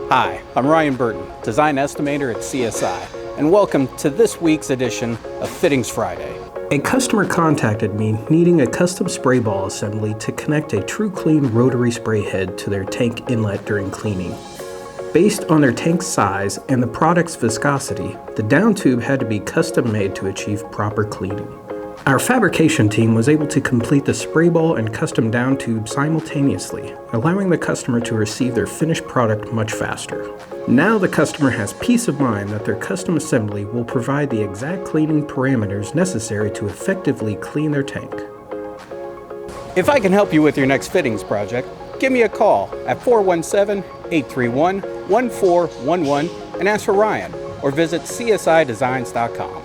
Hi, I'm Ryan Burton, Design Estimator at CSI, and welcome to this week's edition of Fittings Friday. A customer contacted me needing a custom spray ball assembly to connect a TruClean rotary spray head to their tank inlet during cleaning. Based on their tank size and the product's viscosity, the down tube had to be custom made to achieve proper cleaning. Our fabrication team was able to complete the spray ball and custom down tube simultaneously, allowing the customer to receive their finished product much faster. Now the customer has peace of mind that their custom assembly will provide the exact cleaning parameters necessary to effectively clean their tank. If I can help you with your next fittings project, give me a call at 417-831-1411 and ask for Ryan, or visit csidesigns.com.